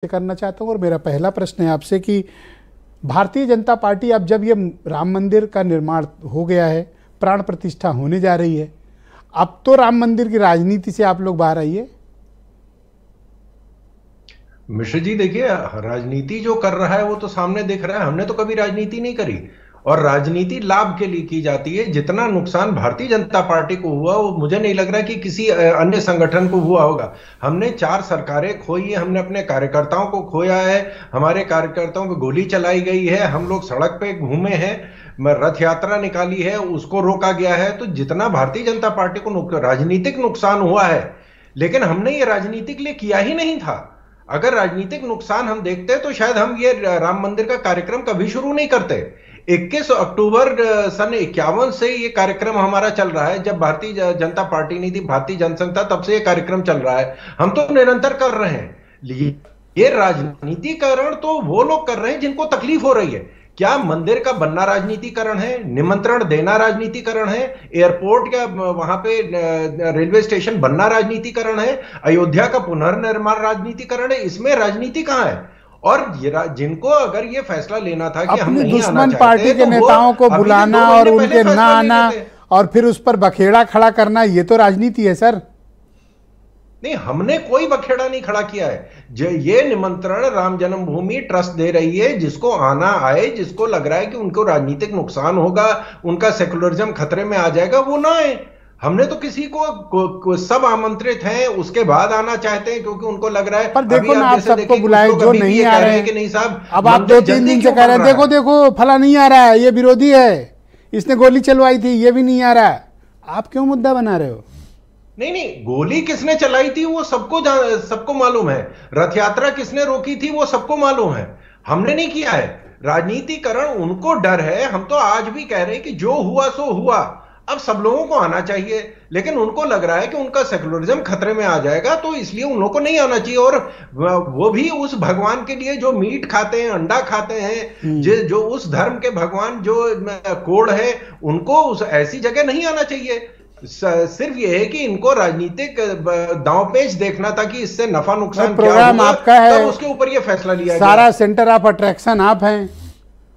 करना चाहता हूँ। और मेरा पहला प्रश्न है आपसे कि भारतीय जनता पार्टी अब जब ये राम मंदिर का निर्माण हो गया है, प्राण प्रतिष्ठा होने जा रही है, अब तो राम मंदिर की राजनीति से आप लोग बाहर आइए। मिश्र जी देखिए, राजनीति जो कर रहा है वो तो सामने दिख रहा है। हमने तो कभी राजनीति नहीं करी, और राजनीति लाभ के लिए की जाती है। जितना नुकसान भारतीय जनता पार्टी को हुआ वो मुझे नहीं लग रहा कि किसी अन्य संगठन को हुआ होगा। हमने 4 सरकारें खोई है, हमने अपने कार्यकर्ताओं को खोया है, हमारे कार्यकर्ताओं पे गोली चलाई गई है, हम लोग सड़क पे घूमे हैं, रथ यात्रा निकाली है, उसको रोका गया है। तो जितना भारतीय जनता पार्टी को राजनीतिक नुकसान हुआ है, लेकिन हमने ये राजनीति के लिए किया ही नहीं था। अगर राजनीतिक नुकसान हम देखते तो शायद हम ये राम मंदिर का कार्यक्रम कभी शुरू नहीं करते। 21 अक्टूबर सन 51 से ये कार्यक्रम हमारा चल रहा है। जब भारतीय जनता पार्टी नहीं थी, भारतीय जनसंघ था, तब से ये कार्यक्रम चल रहा है। हम तो निरंतर कर रहे हैं। ये राजनीतिकरण तो वो लोग कर रहे हैं जिनको तकलीफ हो रही है। क्या मंदिर का बनना राजनीतिकरण है? निमंत्रण देना राजनीतिकरण है? एयरपोर्ट या वहां पे रेलवे स्टेशन बनना राजनीतिकरण है? अयोध्या का पुनर्निर्माण राजनीतिकरण है? इसमें राजनीति कहां है? और जिनको अगर ये फैसला लेना था कि हम नहीं आना दुश्मन पार्टी के नेताओं को बुलाना और उनके ना आना और फिर उस पर बखेड़ा खड़ा करना, ये तो राजनीति है सर। नहीं, हमने कोई बखेड़ा नहीं खड़ा किया है। ये निमंत्रण राम जन्मभूमि ट्रस्ट दे रही है। जिसको आना आए, जिसको लग रहा है कि उनको राजनीतिक नुकसान होगा, उनका सेकुलरिज्म खतरे में आ जाएगा, वो ना आए। हमने तो किसी को सब आमंत्रित हैं, उसके बाद आना चाहते हैं क्योंकि उनको लग रहा है। पर देखो ना, आप सबको बुलाए जो नहीं आ रहे हैं कि नहीं साहब, अब आप 2-3 दिन से कह रहे हैं देखो देखो फला नहीं आ रहा है, ये विरोधी है, इसने गोली चलवाई थी, ये भी नहीं आ रहा है। आप क्यों मुद्दा बना रहे हो? नहीं, गोली किसने चलाई थी वो सबको मालूम है। रथ यात्रा किसने रोकी थी वो सबको मालूम है। हमने नहीं किया है। राजनीतिकरण उनको डर है। हम तो आज भी कह रहे हैं कि जो हुआ सो हुआ, अब सब लोगों को आना चाहिए, लेकिन उनको लग रहा है कि उनका सेकुलरिज्म खतरे में आ जाएगा, तो इसलिए उन लोगों को नहीं आना चाहिए। और वो भी उस भगवान के लिए जो मीट खाते हैं, अंडा खाते हैं, जो उस धर्म के भगवान जो कोड है, उनको उस ऐसी जगह नहीं आना चाहिए। सिर्फ ये है कि इनको राजनीतिक दांवपेच देखना था कि इससे नफा नुकसान प्रोग्राम आपका है, तब उसके ऊपर ये फैसला लिया गया। सारा सेंटर ऑफ अट्रैक्शन आप हैं,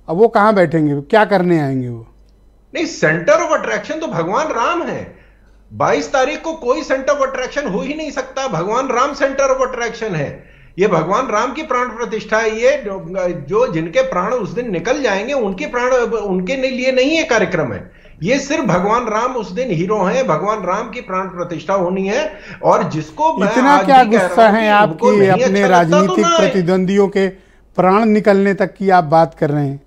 अब वो कहां बैठेंगे, क्या करने आएंगे वो? नहीं, सेंटर ऑफ अट्रैक्शन तो भगवान राम है। 22 तारीख को कोई सेंटर ऑफ अट्रैक्शन हो ही नहीं सकता। भगवान राम सेंटर ऑफ अट्रैक्शन है। ये भगवान राम की प्राण प्रतिष्ठा है। ये जो जिनके प्राण उस दिन निकल जाएंगे, उनके प्राण उनके लिए नहीं ये कार्यक्रम है। ये सिर्फ भगवान राम उस दिन हीरो हैं, भगवान राम की प्राण प्रतिष्ठा होनी है। और जिसको इतना क्या गुस्सा है आपकी अपने राजनीतिक प्रतिद्वंदियों के प्राण निकलने तक की आप बात कर रहे हैं?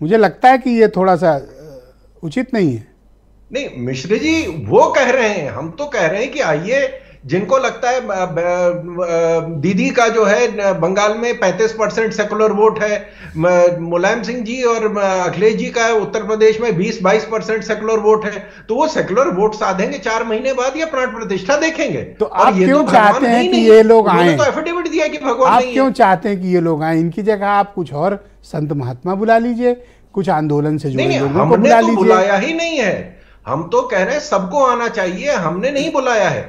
मुझे लगता है कि ये थोड़ा सा उचित नहीं है। नहीं मिश्र जी, वो कह रहे हैं, हम तो कह रहे हैं कि आइए। जिनको लगता है दीदी का जो है बंगाल में 35% सेकुलर वोट है, मुलायम सिंह जी और अखिलेश जी का है उत्तर प्रदेश में 20-22% सेकुलर वोट है, तो वो सेकुलर वोट साधेंगे 4 महीने बाद या प्राण प्रतिष्ठा देखेंगे। तो आप क्यों चाहते हैं कि ये लोग आए? तो एफिडेविट दिया कि भगवान आप क्यों चाहते हैं कि ये लोग आए? इनकी जगह आप कुछ और संत महात्मा बुला लीजिए, कुछ आंदोलन से जुड़े लोगों को बुला लीजिए। बुलाया ही नहीं है। हम तो कह रहे हैं सबको आना चाहिए, हमने नहीं बुलाया है।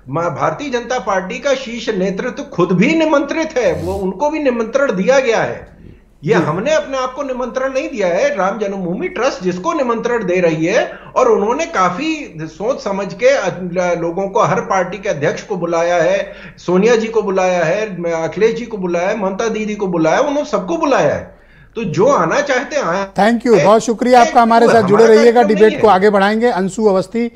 भारतीय जनता पार्टी का शीर्ष नेतृत्व खुद भी निमंत्रित है, वो उनको भी निमंत्रण दिया गया है। ये हमने अपने आप को निमंत्रण नहीं दिया है। राम जन्मभूमि ट्रस्ट जिसको निमंत्रण दे रही है, और उन्होंने काफी सोच समझ के लोगों को, हर पार्टी के अध्यक्ष को बुलाया है, सोनिया जी को बुलाया है, अखिलेश जी को बुलाया है, ममता दीदी को बुलाया, उन्होंने सबको बुलाया है। तो जो आना चाहते हैं। थैंक यू, बहुत शुक्रिया आपका, हमारे साथ जुड़े रहिएगा, डिबेट को आगे बढ़ाएंगे। अंशु अवस्थी।